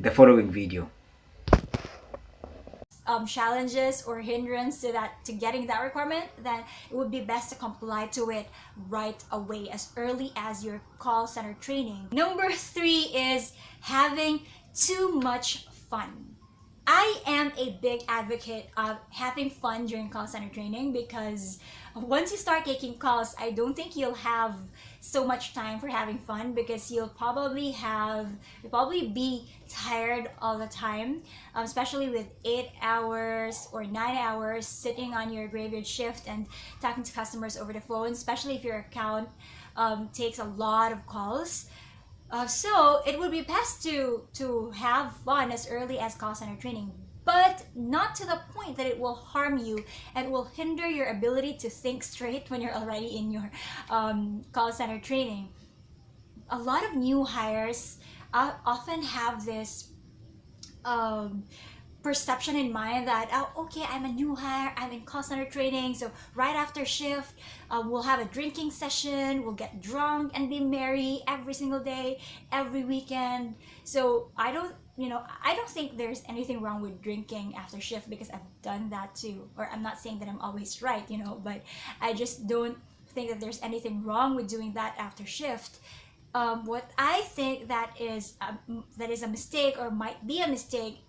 the following video. Challenges or hindrance to getting that requirement, then it would be best to comply to it right away, as early as your call center training. Number 3 is having too much fun. I am a big advocate of having fun during call center training, because once you start taking calls, I don't think you'll have so much time for having fun, because you'll probably be tired all the time, especially with 8 hours or 9 hours sitting on your graveyard shift and talking to customers over the phone, especially if your account takes a lot of calls. So it would be best to have fun as early as call center training, but not to the point that it will harm you and will hinder your ability to think straight when you're already in your call center training. A lot of new hires often have this um, perception in mind that, oh, okay, I'm a new hire, I'm in call center training, so right after shift we'll have a drinking session, we'll get drunk and be merry every single day, every weekend. So I don't think there's anything wrong with drinking after shift, because I've done that too. Or I'm not saying that I'm always right, but I just don't think that there's anything wrong with doing that after shift. What I think that is a mistake, or might be a mistake,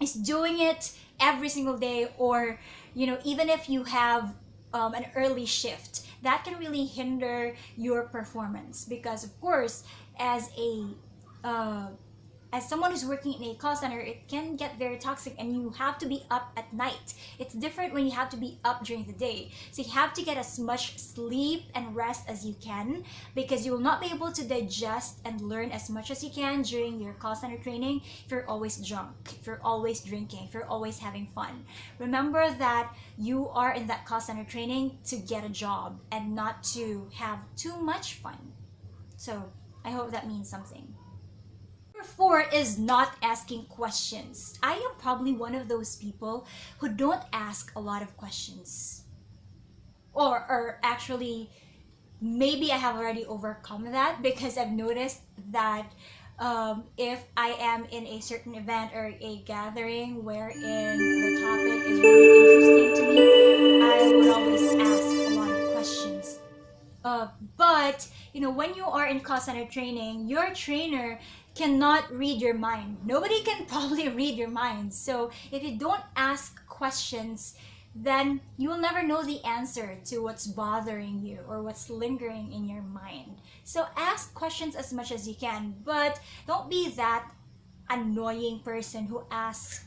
is doing it every single day, or even if you have an early shift, that can really hinder your performance, because of course, as a uh, as someone who's working in a call center, it can get very toxic, and you have to be up at night. It's different when you have to be up during the day. So you have to get as much sleep and rest as you can, because you will not be able to digest and learn as much as you can during your call center training if you're always drunk, if you're always drinking, if you're always having fun. Remember that you are in that call center training to get a job and not to have too much fun. So I hope that means something. Number 4 is not asking questions. I am probably one of those people who don't ask a lot of questions. Or actually, maybe I have already overcome that, because I've noticed that if I am in a certain event or a gathering wherein the topic is really interesting to me, I would always ask a lot of questions. But when you are in call center training, your trainer cannot read your mind. Nobody can probably read your mind. So if you don't ask questions, then you will never know the answer to what's bothering you or what's lingering in your mind. So ask questions as much as you can, but don't be that annoying person who asks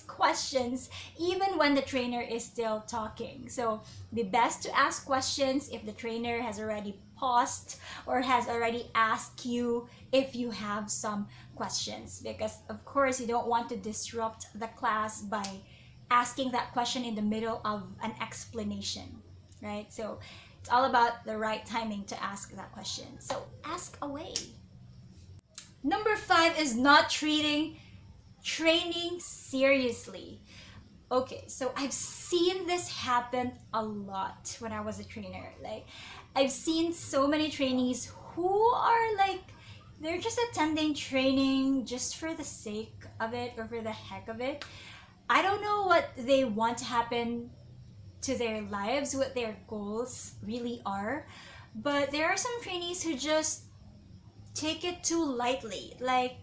questions even when the trainer is still talking. So be best to ask questions if the trainer has already paused or has already asked you if you have some questions, because of course you don't want to disrupt the class by asking that question in the middle of an explanation, right? So it's all about the right timing to ask that question. So ask away. Number 5 is not treating training seriously. Okay, so I've seen this happen a lot when I was a trainer. Like, I've seen so many trainees who are like, they're just attending training just for the sake of it or for the heck of it. I don't know what they want to happen to their lives, what their goals really are, but there are some trainees who just take it too lightly. Like,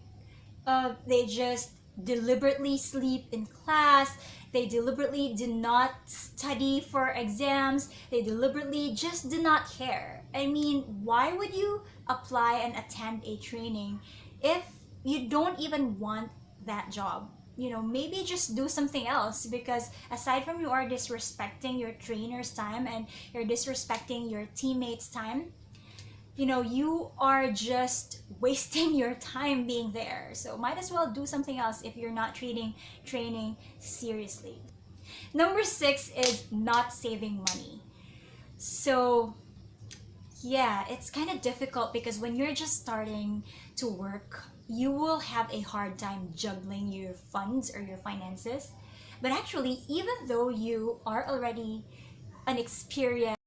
they just deliberately sleep in class, they deliberately do not study for exams, they deliberately just do not care. I mean, why would you apply and attend a training if you don't even want that job? Maybe just do something else, because aside from you are disrespecting your trainer's time and you're disrespecting your teammates' time, you are just wasting your time being there. So might as well do something else if you're not treating training seriously. Number 6 is not saving money. So yeah, it's kind of difficult, because when you're just starting to work, you will have a hard time juggling your funds or your finances. But actually, even though you are already an experienced